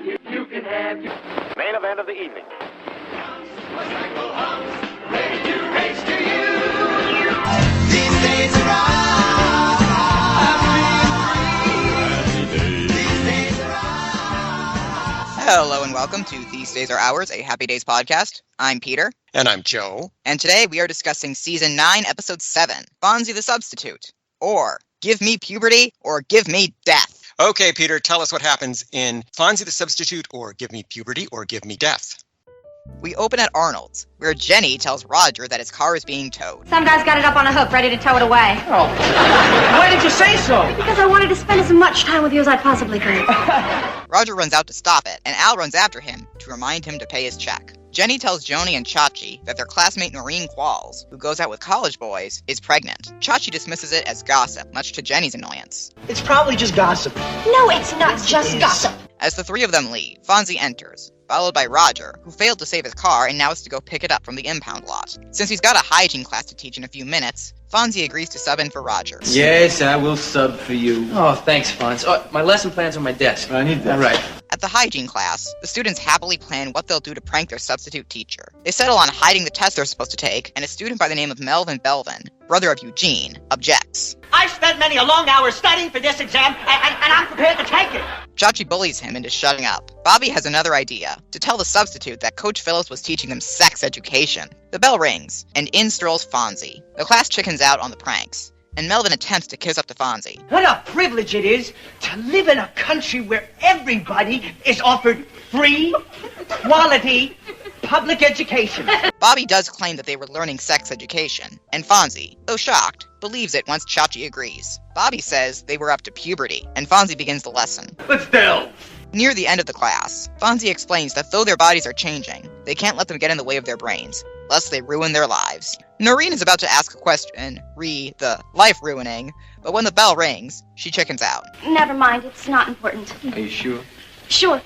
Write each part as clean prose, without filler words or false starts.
You can have your Main event of the evening. ready to race to you. These days are Hello and welcome to These Days Are Ours, a Happy Days podcast. I'm Peter. And I'm Joe. And today we are discussing Season 9, Episode 7, Fonzie the Substitute, or Give Me Puberty or Give Me Death. Okay, Peter, tell us what happens in Fonzie the Substitute, or Give Me Puberty, or Give Me Death. We open at Arnold's, where Jenny tells Roger that his car is being towed. Some guy's got it up on a hook, ready to tow it away. Oh, why did you say so? Because I wanted to spend as much time with you as I possibly could. Roger runs out to stop it, and Al runs after him to remind him to pay his check. Jenny tells Joni and Chachi that their classmate Noreen Qualls, who goes out with college boys, is pregnant. Chachi dismisses it as gossip, much to Jenny's annoyance. It's probably just gossip. No, it's not just gossip. As the three of them leave, Fonzie enters, followed by Roger, who failed to save his car and now has to go pick it up from the impound lot. Since he's got a hygiene class to teach in a few minutes, Fonzie agrees to sub in for Roger. Yes, I will sub for you. Oh, thanks, Fonz. Oh, my lesson plan's on my desk. I need that. All right. At the hygiene class, the students happily plan what they'll do to prank their substitute teacher. They settle on hiding the test they're supposed to take, and a student by the name of Melvin Belvin, brother of Eugene, objects. I've spent many a long hour studying for this exam, and I'm prepared to take it. Chachi bullies him into shutting up. Bobby has another idea, to tell the substitute that Coach Phillips was teaching them sex education. The bell rings, and in strolls Fonzie. The class chickens out on the pranks, and Melvin attempts to kiss up to Fonzie. What a privilege it is to live in a country where everybody is offered free, quality, public education. Bobby does claim that they were learning sex education, and Fonzie, though shocked, believes it once Chachi agrees. Bobby says they were up to puberty, and Fonzie begins the lesson. Let's delve. Near the end of the class, Fonzie explains that though their bodies are changing, they can't let them get in the way of their brains, lest they ruin their lives. Noreen is about to ask a question, the life-ruining, but when the bell rings, she chickens out. Never mind, it's not important. Are you sure? Sure.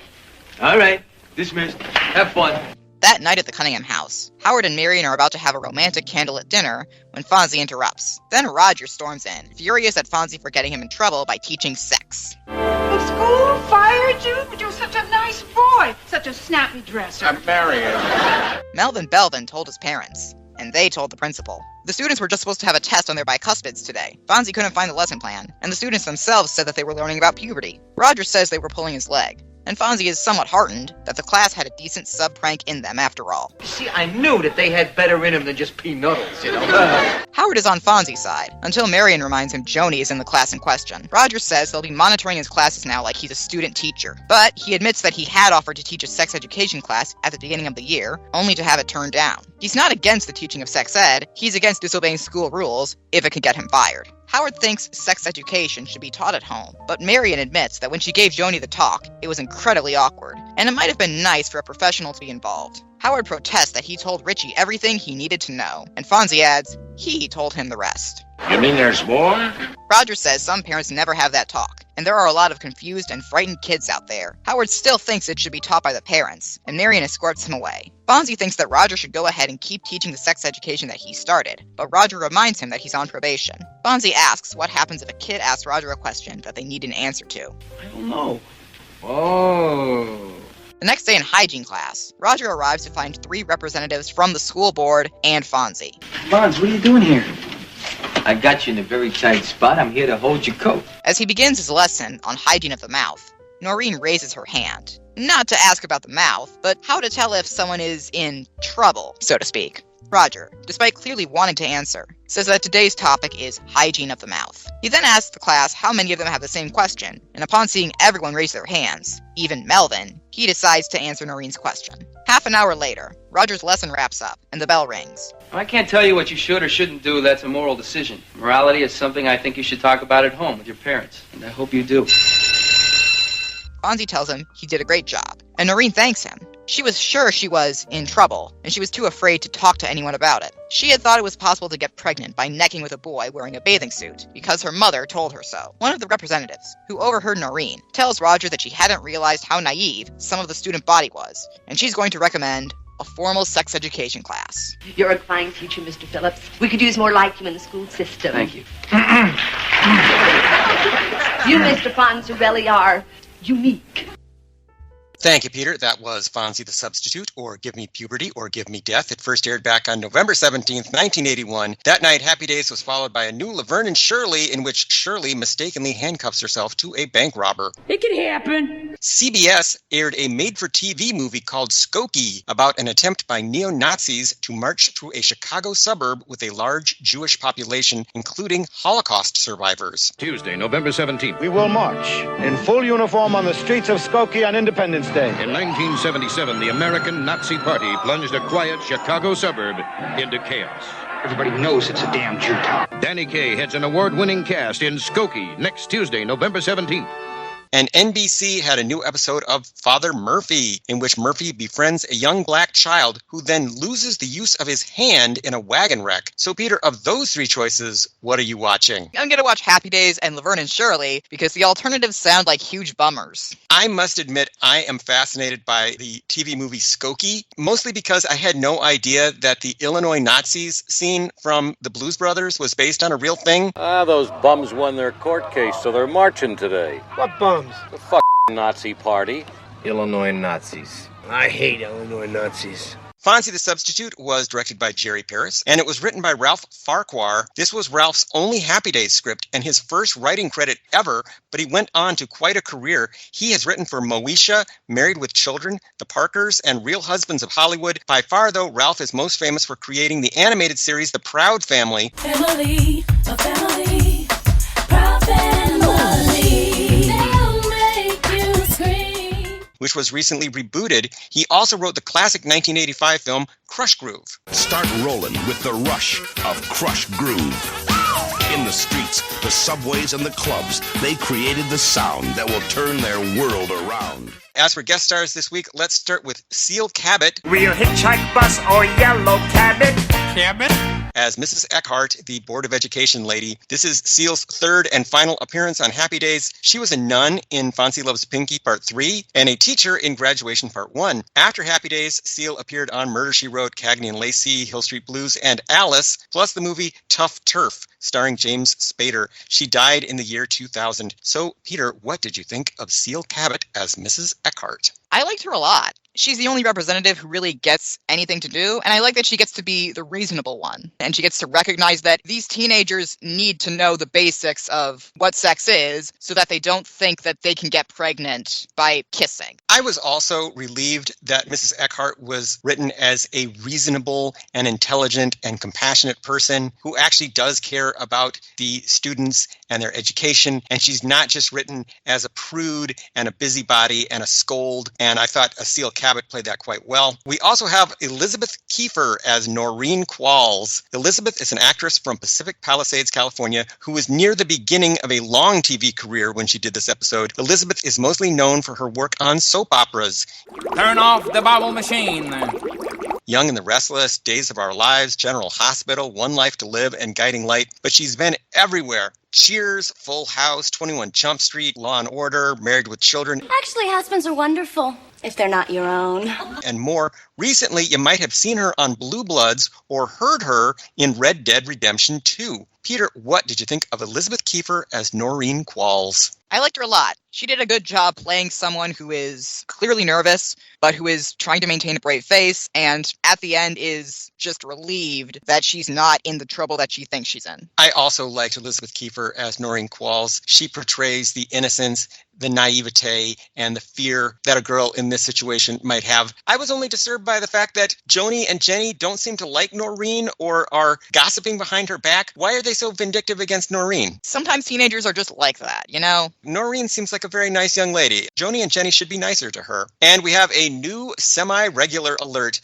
All right. Dismissed. Have fun. That night at the Cunningham house, Howard and Marion are about to have a romantic candlelit dinner when Fonzie interrupts. Then Roger storms in, furious at Fonzie for getting him in trouble by teaching sex. The school fired you, but you're such a nice boy. Such a snappy dresser. I'm Marion. Melvin Belvin told his parents, and they told the principal. The students were just supposed to have a test on their bicuspids today. Fonzie couldn't find the lesson plan, and the students themselves said that they were learning about puberty. Roger says they were pulling his leg, and Fonzie is somewhat heartened that the class had a decent sub-prank in them after all. See, I knew that they had better in them than just pea noodles, you know? Howard is on Fonzie's side, until Marion reminds him Joni is in the class in question. Roger says they'll be monitoring his classes now like he's a student teacher, but he admits that he had offered to teach a sex education class at the beginning of the year, only to have it turned down. He's not against the teaching of sex ed, he's against disobeying school rules if it could get him fired. Howard thinks sex education should be taught at home, but Marion admits that when she gave Joni the talk, it was incredibly awkward, and it might have been nice for a professional to be involved. Howard protests that he told Richie everything he needed to know, and Fonzie adds, he told him the rest. You mean there's more? Roger says some parents never have that talk, and there are a lot of confused and frightened kids out there. Howard still thinks it should be taught by the parents, and Marion escorts him away. Fonzie thinks that Roger should go ahead and keep teaching the sex education that he started, but Roger reminds him that he's on probation. Fonzie asks what happens if a kid asks Roger a question that they need an answer to. I don't know. Oh. The next day in hygiene class, Roger arrives to find 3 representatives from the school board and Fonzie. Fonz, what are you doing here? I got you in a very tight spot. I'm here to hold your coat. As he begins his lesson on hygiene of the mouth, Noreen raises her hand. Not to ask about the mouth, but how to tell if someone is in trouble, so to speak. Roger, despite clearly wanting to answer, says that today's topic is hygiene of the mouth. He then asks the class how many of them have the same question, and upon seeing everyone raise their hands, even Melvin, he decides to answer Noreen's question. Half an hour later, Roger's lesson wraps up, and the bell rings. I can't tell you what you should or shouldn't do. That's a moral decision. Morality is something I think you should talk about at home with your parents, and I hope you do. Fonzie tells him he did a great job, and Noreen thanks him. She was sure she was in trouble, and she was too afraid to talk to anyone about it. She had thought it was possible to get pregnant by necking with a boy wearing a bathing suit, because her mother told her so. One of the representatives, who overheard Noreen, tells Roger that she hadn't realized how naive some of the student body was, and she's going to recommend a formal sex education class. You're a fine teacher, Mr. Phillips. We could use more like you in the school system. Thank you. You, Mr. Fonzie, really are unique. Thank you, Peter. That was Fonzie the Substitute, or Give Me Puberty, or Give Me Death. It first aired back on November 17th, 1981. That night, Happy Days was followed by a new Laverne and Shirley, in which Shirley mistakenly handcuffs herself to a bank robber. It can happen. CBS aired a made-for-TV movie called Skokie, about an attempt by neo-Nazis to march through a Chicago suburb with a large Jewish population, including Holocaust survivors. Tuesday, November 17th. We will march in full uniform on the streets of Skokie on Independence Day. In 1977, the American Nazi Party plunged a quiet Chicago suburb into chaos. Everybody knows it's a damn Jew town. Danny Kaye heads an award-winning cast in Skokie next Tuesday, November 17th. And NBC had a new episode of Father Murphy, in which Murphy befriends a young black child who then loses the use of his hand in a wagon wreck. So, Peter, of those three choices, what are you watching? I'm going to watch Happy Days and Laverne and Shirley because the alternatives sound like huge bummers. I must admit, I am fascinated by the TV movie Skokie, mostly because I had no idea that the Illinois Nazis scene from the Blues Brothers was based on a real thing. Those bums won their court case, so they're marching today. What bums? The Nazi Party. Illinois Nazis. I hate Illinois Nazis. Fonzie the Substitute was directed by Jerry Paris, and it was written by Ralph Farquhar. This was Ralph's only Happy Days script and his first writing credit ever, but he went on to quite a career. He has written for Moesha, Married with Children, The Parkers, and Real Husbands of Hollywood. By far, though, Ralph is most famous for creating the animated series The Proud Family. Family, a family, proud family. Which was recently rebooted. He also wrote the classic 1985 film Crush Groove. Start rolling with the rush of Crush Groove. In the streets, the subways, and the clubs, they created the sound that will turn their world around. As for guest stars this week, let's start with Seal Cabot. Real hitchhike bus or yellow cabot? Cabot? As Mrs. Eckhart, the Board of Education lady. This is Seal's third and final appearance on Happy Days. She was a nun in Fonzie Loves Pinky Part 3 and a teacher in Graduation Part 1. After Happy Days, Seal appeared on Murder, She Wrote, Cagney and Lacey, Hill Street Blues, and Alice, plus the movie Tough Turf, starring James Spader. She died in the year 2000. So, Peter, what did you think of Seal Cabot as Mrs. Eckhart? I liked her a lot. She's the only representative who really gets anything to do, and I like that she gets to be the reasonable one. And she gets to recognize that these teenagers need to know the basics of what sex is so that they don't think that they can get pregnant by kissing. I was also relieved that Mrs. Eckhart was written as a reasonable and intelligent and compassionate person who actually does care about the students and their education, and she's not just written as a prude and a busybody and a scold, and I thought Seal Cabot played that quite well. We also have Elizabeth Kiefer as Noreen Qualls. Elizabeth is an actress from Pacific Palisades, California, who was near the beginning of a long TV career when she did this episode. Elizabeth is mostly known for her work on soap operas. Turn off the bubble machine. Young and the Restless, Days of Our Lives, General Hospital, One Life to Live, and Guiding Light. But she's been everywhere. Cheers, Full House, 21 Jump Street, Law and Order, Married with Children. Actually, husbands are wonderful, if they're not your own. And more. Recently, you might have seen her on Blue Bloods or heard her in Red Dead Redemption 2. Peter, what did you think of Elizabeth Kiefer as Noreen Qualls? I liked her a lot. She did a good job playing someone who is clearly nervous, but who is trying to maintain a brave face, and at the end is just relieved that she's not in the trouble that she thinks she's in. I also liked Elizabeth Kiefer as Noreen Qualls. She portrays the innocence, the naivete, and the fear that a girl in this situation might have. I was only disturbed by the fact that Joni and Jenny don't seem to like Noreen or are gossiping behind her back. Why are they so vindictive against Noreen? Sometimes teenagers are just like that, you know? Noreen seems like a very nice young lady. Joni and Jenny should be nicer to her. And we have a new semi-regular alert.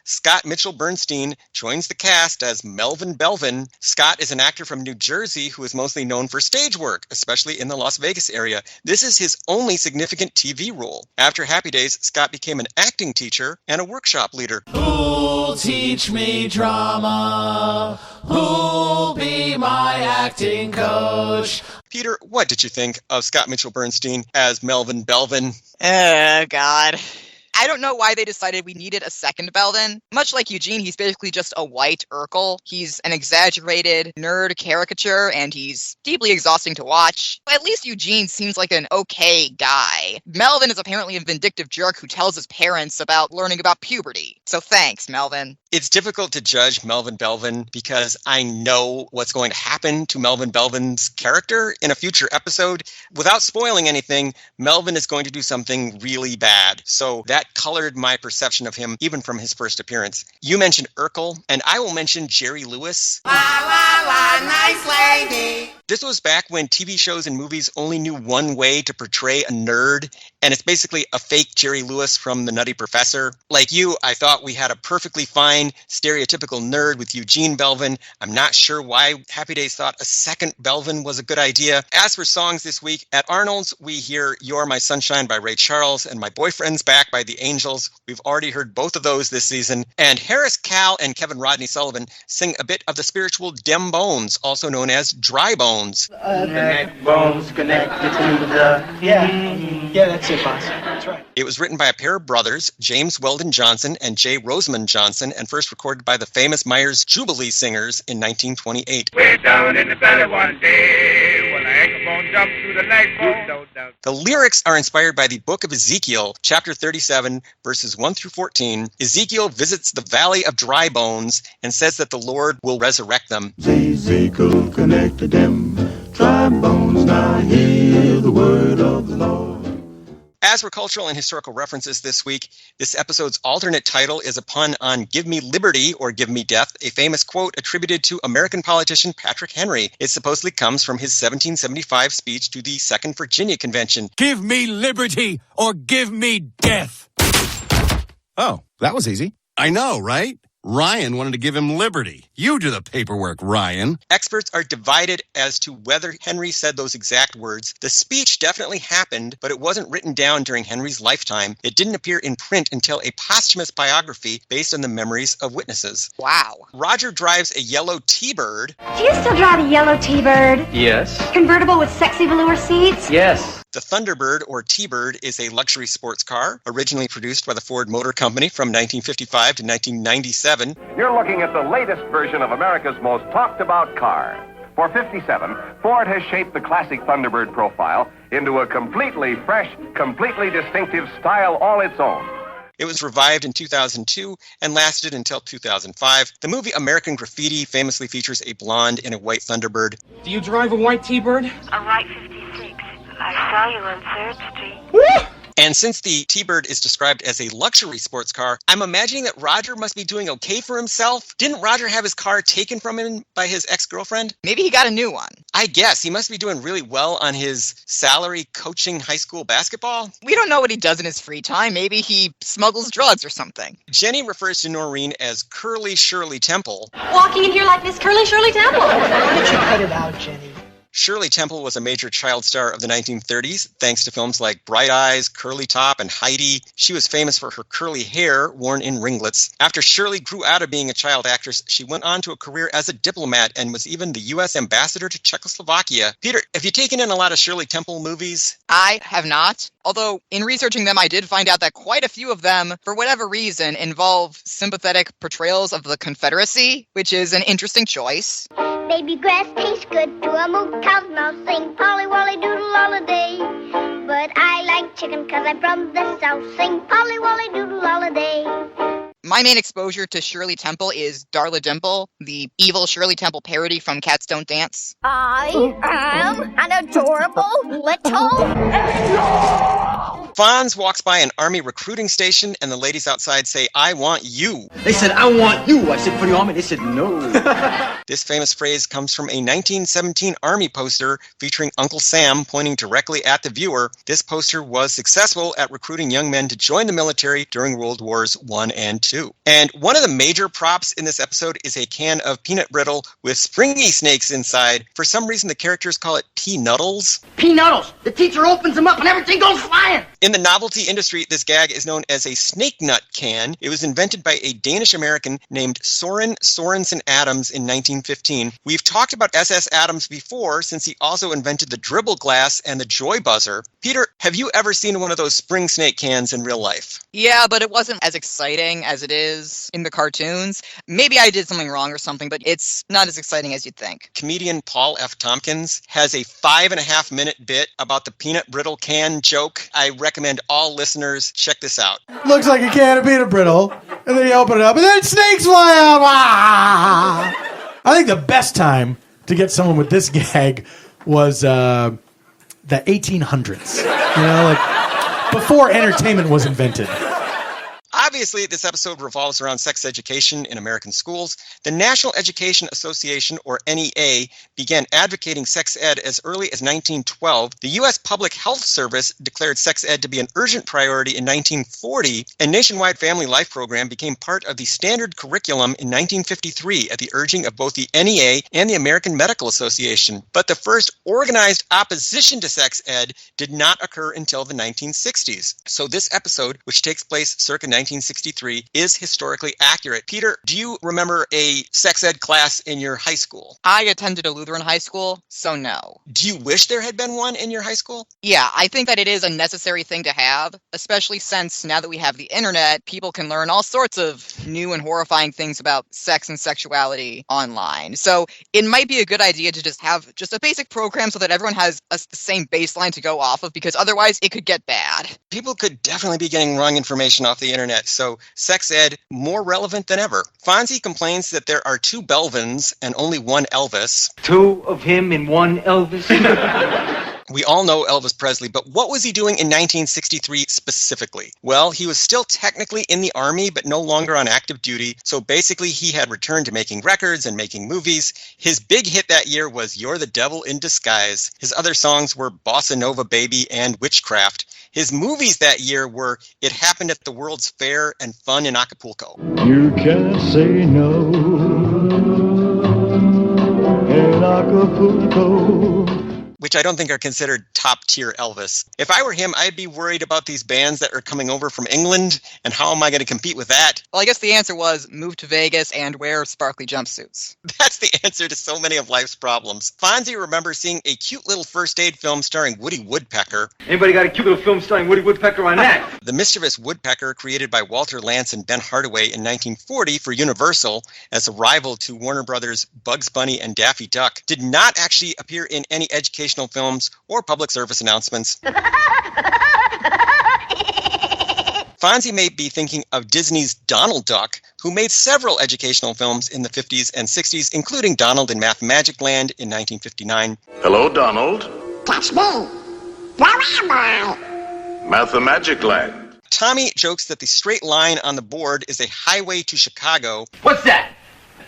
Scott Mitchell Bernstein joins the cast as Melvin Belvin. Scott is an actor from New Jersey who is mostly known for stage work, especially in the Las Vegas area. This is his only significant TV role. After Happy Days, Scott became an acting teacher and a workshop leader. Who'll teach me drama? Who'll be my acting coach? Peter, what did you think of Scott Mitchell Bernstein as Melvin Belvin? Oh, God. I don't know why they decided we needed a second Belvin. Much like Eugene, he's basically just a white Urkel. He's an exaggerated nerd caricature, and he's deeply exhausting to watch. At least Eugene seems like an okay guy. Melvin is apparently a vindictive jerk who tells his parents about learning about puberty. So thanks, Melvin. It's difficult to judge Melvin Belvin because I know what's going to happen to Melvin Belvin's character in a future episode. Without spoiling anything, Melvin is going to do something really bad. So that colored my perception of him even from his first appearance. You mentioned Urkel, and I will mention Jerry Lewis. La la la, nice lady. This was back when TV shows and movies only knew one way to portray a nerd, and it's basically a fake Jerry Lewis from The Nutty Professor. Like you, I thought we had a perfectly fine, stereotypical nerd with Eugene Belvin. I'm not sure why Happy Days thought a second Belvin was a good idea. As for songs this week, at Arnold's, we hear You're My Sunshine by Ray Charles and My Boyfriend's Back by the Angels. We've already heard both of those this season. And Harris Cal and Kevin Rodney Sullivan sing a bit of the spiritual Dem Bones, also known as Dry Bones. The neck bones connected to the... Yeah, that's it, boss. That's right. It was written by a pair of brothers, James Weldon Johnson and J. Rosamond Johnson, and first recorded by the famous Myers Jubilee Singers in 1928. Way down in the valley one day, when an ankle bone jumped through the leg bone. The lyrics are inspired by the book of Ezekiel, chapter 37, verses 1 through 14. Ezekiel visits the valley of dry bones and says that the Lord will resurrect them. Ezekiel connected them, dry bones, now hear the word of the Lord. As for cultural and historical references this week, this episode's alternate title is a pun on Give Me Liberty or Give Me Death, a famous quote attributed to American politician Patrick Henry. It supposedly comes from his 1775 speech to the Second Virginia Convention. Give me liberty or give me death. Oh, that was easy. I know, right? Ryan wanted to give him liberty. You do the paperwork, Ryan. Experts are divided as to whether Henry said those exact words. The speech definitely happened, but it wasn't written down during Henry's lifetime. It didn't appear in print until a posthumous biography based on the memories of witnesses. Wow. Roger drives a yellow T-Bird. Do you still drive a yellow T-Bird? Yes. Convertible with sexy velour seats? Yes. The Thunderbird, or T-Bird, is a luxury sports car, originally produced by the Ford Motor Company from 1955 to 1997. You're looking at the latest version of America's most talked-about car. For 57, Ford has shaped the classic Thunderbird profile into a completely fresh, completely distinctive style all its own. It was revived in 2002 and lasted until 2005. The movie American Graffiti famously features a blonde in a white Thunderbird. Do you drive a white T-Bird? A white 56. I saw you on 3rd Street. Woo! And since the T-Bird is described as a luxury sports car, I'm imagining that Roger must be doing okay for himself. Didn't Roger have his car taken from him by his ex-girlfriend? Maybe he got a new one. I guess. He must be doing really well on his salary coaching high school basketball. We don't know what he does in his free time. Maybe he smuggles drugs or something. Jenny refers to Noreen as Curly Shirley Temple. Walking in here like Miss Curly Shirley Temple. Why don't you cut it out, Jenny? Shirley Temple was a major child star of the 1930s, thanks to films like Bright Eyes, Curly Top, and Heidi. She was famous for her curly hair worn in ringlets. After Shirley grew out of being a child actress, she went on to a career as a diplomat and was even the U.S. ambassador to Czechoslovakia. Peter, have you taken in a lot of Shirley Temple movies? I have not. Although, in researching them, I did find out that quite a few of them, for whatever reason, involve sympathetic portrayals of the Confederacy, which is an interesting choice. Baby grass tastes good to a moo cow's mouth, sing Polly Wolly Doodle all a day. But I like chicken 'cause I'm from the South, sing Polly Wolly Doodle all a day. My main exposure to Shirley Temple is Darla Dimple, the evil Shirley Temple parody from Cats Don't Dance. I am an adorable little... Fonz walks by an army recruiting station and the ladies outside say, "I want you." They said, "I want you." I said, "For the army." They said, "No." This famous phrase comes from a 1917 army poster featuring Uncle Sam pointing directly at the viewer. This poster was successful at recruiting young men to join the military during World Wars I and II. And one of the major props in this episode is a can of peanut brittle with springy snakes inside. For some reason, the characters call it Pea-Nuddles. Pea-Nuddles. The teacher opens them up and everything goes flying. In the novelty industry, this gag is known as a snake nut can. It was invented by a Danish-American named Soren Sorensen Adams in 1915. We've talked about S.S. Adams before, since he also invented the dribble glass and the joy buzzer. Peter, have you ever seen one of those spring snake cans in real life? Yeah, but it wasn't as exciting as it is in the cartoons. Maybe I did something wrong or something, but it's not as exciting as you'd think. Comedian Paul F. Tompkins has a 5.5-minute bit about the peanut brittle can joke. I recommend all listeners check this out. Looks like a can of peanut brittle, and then you open it up, and then snakes fly out. Ah! I think the best time to get someone with this gag was the 1800s. You know, like before entertainment was invented. Obviously, this episode revolves around sex education in American schools. The National Education Association, or NEA, began advocating sex ed as early as 1912. The U.S. Public Health Service declared sex ed to be an urgent priority in 1940, and Nationwide Family Life Program became part of the standard curriculum in 1953 at the urging of both the NEA and the American Medical Association. But the first organized opposition to sex ed did not occur until the 1960s. So this episode, which takes place circa 1963, is historically accurate. Peter, do you remember a sex ed class in your high school? I attended a Lutheran high school, so no. Do you wish there had been one in your high school? Yeah, I think that it is a necessary thing to have, especially since now that we have the internet, people can learn all sorts of new and horrifying things about sex and sexuality online. So it might be a good idea to just have just a basic program so that everyone has the same baseline to go off of, because otherwise it could get bad. People could definitely be getting wrong information off the internet, so sex ed more relevant than ever. Fonzie complains that there are 2 Belvins and only 1 Elvis. 2 of him and 1 Elvis. We all know Elvis Presley, but what was he doing in 1963 specifically? Well, he was still technically in the Army, but no longer on active duty, so basically he had returned to making records and making movies. His big hit that year was You're the Devil in Disguise. His other songs were Bossa Nova Baby and Witchcraft. His movies that year were It Happened at the World's Fair and Fun in Acapulco. You can't say no in Acapulco. Which I don't think are considered top-tier Elvis. If I were him, I'd be worried about these bands that are coming over from England, and how am I going to compete with that? Well, I guess the answer was move to Vegas and wear sparkly jumpsuits. That's the answer to so many of life's problems. Fonzie remembers seeing a cute little first aid film starring Woody Woodpecker. Anybody got a cute little film starring Woody Woodpecker on that? The Mischievous Woodpecker, created by Walter Lantz and Ben Hardaway in 1940 for Universal as a rival to Warner Brothers' Bugs Bunny and Daffy Duck, did not actually appear in any educational films or public service announcements. Fonzie may be thinking of Disney's Donald Duck, who made several educational films in the 50s and 60s, including Donald in Math Magic Land in 1959. Hello, Donald. That's me. Where am I? Mathemagic Land. Tommy jokes that the straight line on the board is a highway to Chicago. What's that?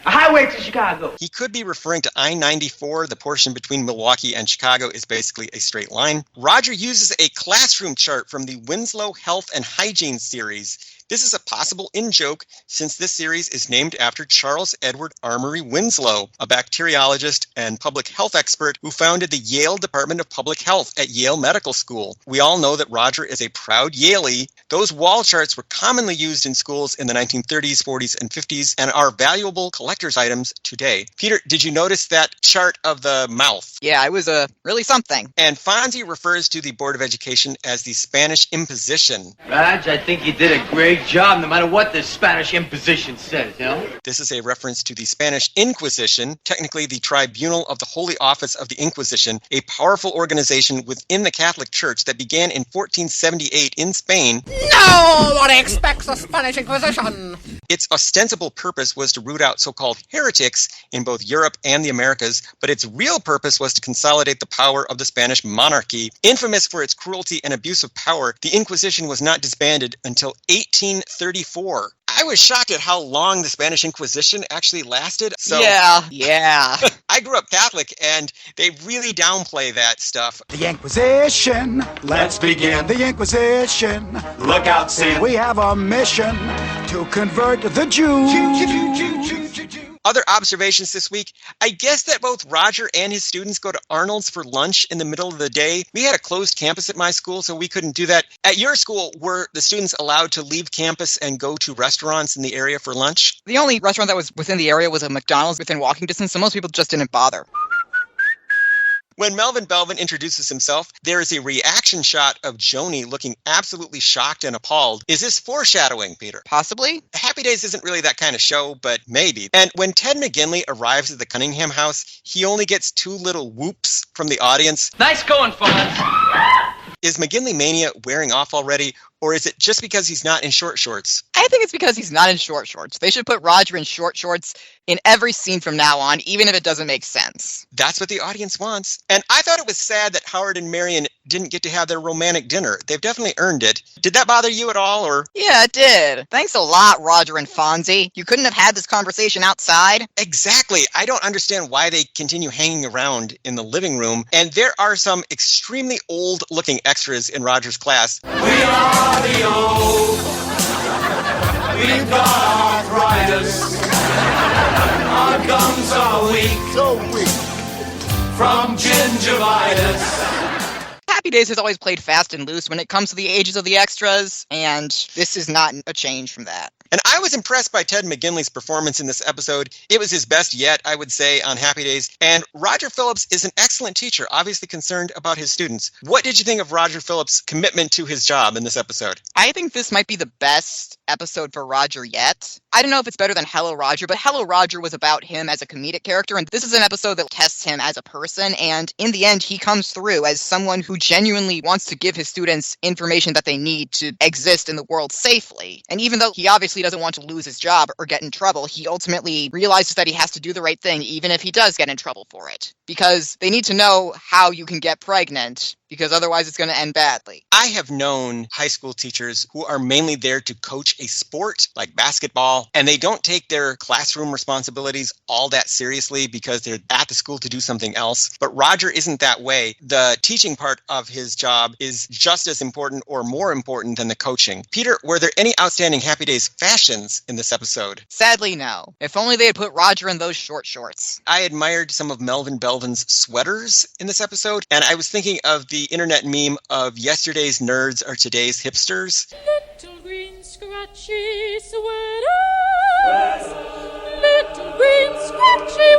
A highway to Chicago. He could be referring to I-94. The portion between Milwaukee and Chicago is basically a straight line. Roger uses a classroom chart from the Winslow Health and Hygiene series. This is a possible in-joke since this series is named after Charles Edward Amory Winslow, a bacteriologist and public health expert who founded the Yale Department of Public Health at Yale Medical School. We all know that Roger is a proud Yalie. Those wall charts were commonly used in schools in the 1930s, 40s, and 50s and are valuable collector's items today. Peter, did you notice that chart of the mouth? Yeah, it was really something. And Fonzie refers to the Board of Education as the Spanish Imposition. Raj, I think you did a great job no matter what the Spanish Imposition says, you know? This is a reference to the Spanish Inquisition, technically the tribunal of the Holy Office of the Inquisition, a powerful organization within the Catholic Church that began in 1478 in Spain. No one expects a Spanish Inquisition! Its ostensible purpose was to root out so-called heretics in both Europe and the Americas, but its real purpose was to consolidate the power of the Spanish monarchy. Infamous for its cruelty and abuse of power, the Inquisition was not disbanded until 1834. I was shocked at how long the Spanish Inquisition actually lasted. Yeah. I grew up Catholic, and they really downplay that stuff. The Inquisition. Let's begin the Inquisition. Look out, Sam. We have a mission to convert the Jews. Other observations this week, I guess that both Roger and his students go to Arnold's for lunch in the middle of the day. We had a closed campus at my school, so we couldn't do that. At your school, were the students allowed to leave campus and go to restaurants in the area for lunch? The only restaurant that was within the area was a McDonald's within walking distance, so most people just didn't bother. When Melvin Belvin introduces himself, there is a reaction shot of Joni looking absolutely shocked and appalled. Is this foreshadowing, Peter? Possibly. Happy Days isn't really that kind of show, but maybe. And when Ted McGinley arrives at the Cunningham house, he only gets 2 little whoops from the audience. Nice going, Fonz. Is McGinley mania wearing off already, or is it just because he's not in short shorts? I think it's because he's not in short shorts. They should put Roger in short shorts in every scene from now on, even if it doesn't make sense. That's what the audience wants. And I thought it was sad that Howard and Marion didn't get to have their romantic dinner. They've definitely earned it. Did that bother you at all, or? Yeah, it did. Thanks a lot, Roger and Fonzie. You couldn't have had this conversation outside? Exactly. I don't understand why they continue hanging around in the living room. And there are some extremely old-looking extras in Roger's class. We are the old. We've got arthritis. Our gums are weak. So weak. From gingivitis. Happy Days has always played fast and loose when it comes to the ages of the extras, and this is not a change from that. And I was impressed by Ted McGinley's performance in this episode. It was his best yet, I would say, on Happy Days. And Roger Phillips is an excellent teacher, obviously concerned about his students. What did you think of Roger Phillips' commitment to his job in this episode? I think this might be the best episode for Roger yet. I don't know if it's better than Hello Roger, but Hello Roger was about him as a comedic character, and this is an episode that tests him as a person, and in the end, he comes through as someone who genuinely wants to give his students information that they need to exist in the world safely. And even though he obviously doesn't want to lose his job or get in trouble, he ultimately realizes that he has to do the right thing, even if he does get in trouble for it. Because they need to know how you can get pregnant, because otherwise it's going to end badly. I have known high school teachers who are mainly there to coach a sport like basketball, and they don't take their classroom responsibilities all that seriously because they're at the school to do something else. But Roger isn't that way. The teaching part of his job is just as important or more important than the coaching. Peter, were there any outstanding Happy Days fashions in this episode? Sadly, no. If only they had put Roger in those short shorts. I admired some of Melvin Belvin's sweaters in this episode, and I was thinking of the internet meme of yesterday's nerds are today's hipsters. Little green scratchy sweaters. Little green scratchy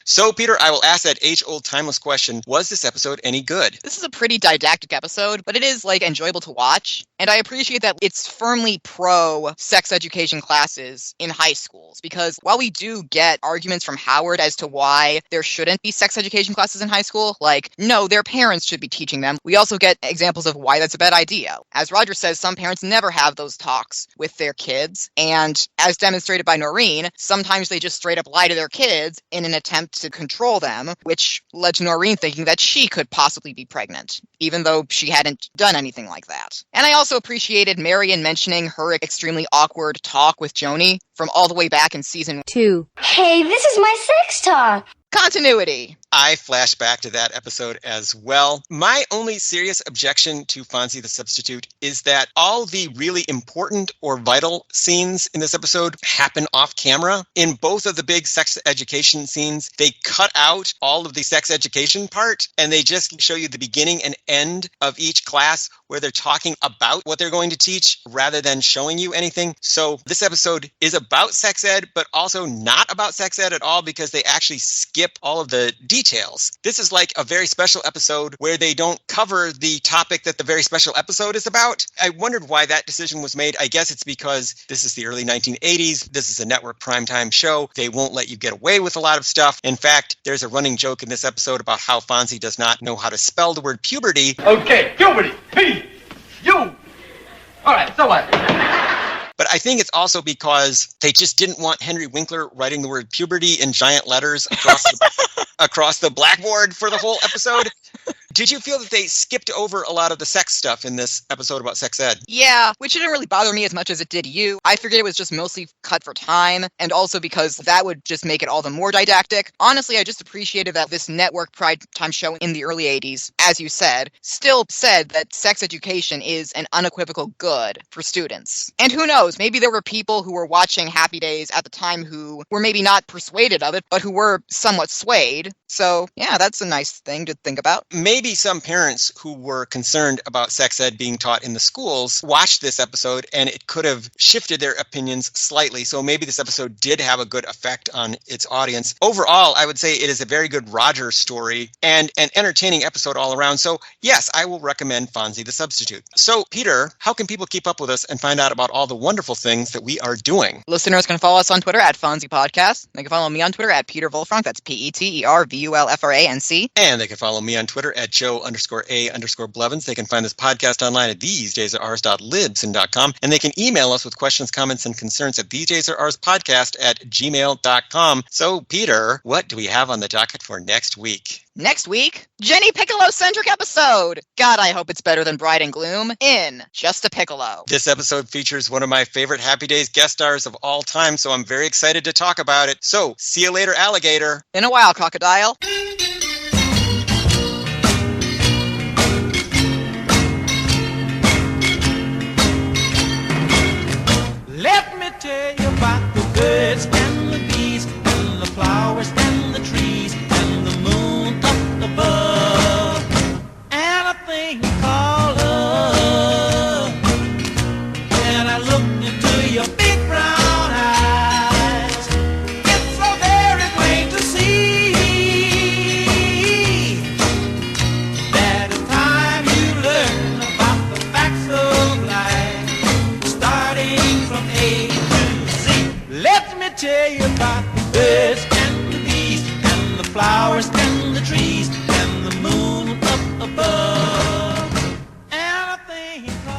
So, Peter, I will ask that age-old timeless question, was this episode any good? This is a pretty didactic episode, but it is, enjoyable to watch. And I appreciate that it's firmly pro-sex education classes in high schools. Because while we do get arguments from Howard as to why there shouldn't be sex education classes in high school, no, their parents should be teaching them, we also get examples of why that's a bad idea. As Roger says, some parents never have those talks with their kids. And as demonstrated by Noreen, sometimes they just straight up lie to their kids in an attempt to control them, which led to Noreen thinking that she could possibly be pregnant, even though she hadn't done anything like that. And I also appreciated Marion mentioning her extremely awkward talk with Joni from all the way back in season 2. Hey, this is my sex talk. Continuity. I flash back to that episode as well. My only serious objection to Fonzie the Substitute is that all the really important or vital scenes in this episode happen off camera. In both of the big sex education scenes, they cut out all of the sex education part and they just show you the beginning and end of each class where they're talking about what they're going to teach rather than showing you anything. So this episode is about sex ed, but also not about sex ed at all because they actually skip all of the details. This is like a very special episode where they don't cover the topic that the very special episode is about. I wondered why that decision was made. I guess it's because this is the early 1980s. This is a network primetime show. They won't let you get away with a lot of stuff. In fact, there's a running joke in this episode about how Fonzie does not know how to spell the word puberty. Okay, puberty. P-U. All right, so what? But I think it's also because they just didn't want Henry Winkler writing the word puberty in giant letters across the blackboard for the whole episode. Did you feel that they skipped over a lot of the sex stuff in this episode about sex ed? Yeah, which didn't really bother me as much as it did you. I figured it was just mostly cut for time, and also because that would just make it all the more didactic. Honestly, I just appreciated that this network pride time show in the early 80s, as you said, still said that sex education is an unequivocal good for students. And who knows, maybe there were people who were watching Happy Days at the time who were maybe not persuaded of it, but who were somewhat swayed. So, yeah, that's a nice thing to think about. Maybe some parents who were concerned about sex ed being taught in the schools watched this episode and it could have shifted their opinions slightly. So maybe this episode did have a good effect on its audience. Overall, I would say it is a very good Roger story and an entertaining episode all around. So, yes, I will recommend Fonzie the Substitute. So, Peter, how can people keep up with us and find out about all the wonderful things that we are doing? Listeners can follow us on Twitter at Fonzie Podcast. They can follow me on Twitter at Peter Wolfranc. That's PeterVulfranc. And they can follow me on Twitter at Joe_A_Blevins. They can find this podcast online at thesedaysare.ours.libsyn.com. And they can email us with questions, comments, and concerns at thesedaysarepodcast@gmail.com. So, Peter, what do we have on the docket for next week? Next week, Jenny Piccolo-centric episode. God, I hope it's better than Bride and Gloom in Just a Piccolo. This episode features one of my favorite Happy Days guest stars of all time, so I'm very excited to talk about it. So, see you later, alligator. In a while, crocodile. Let me tell you about the birds and the bees and the flowers and the trees and the moon up above and a thing called love. And I looked into your big brown eyes. It's so very plain to see that it's time you learn about the facts of life, starting from A to Z. Let me tell you about the birds and the bees and the flowers and the trees and the moon up above and a thing called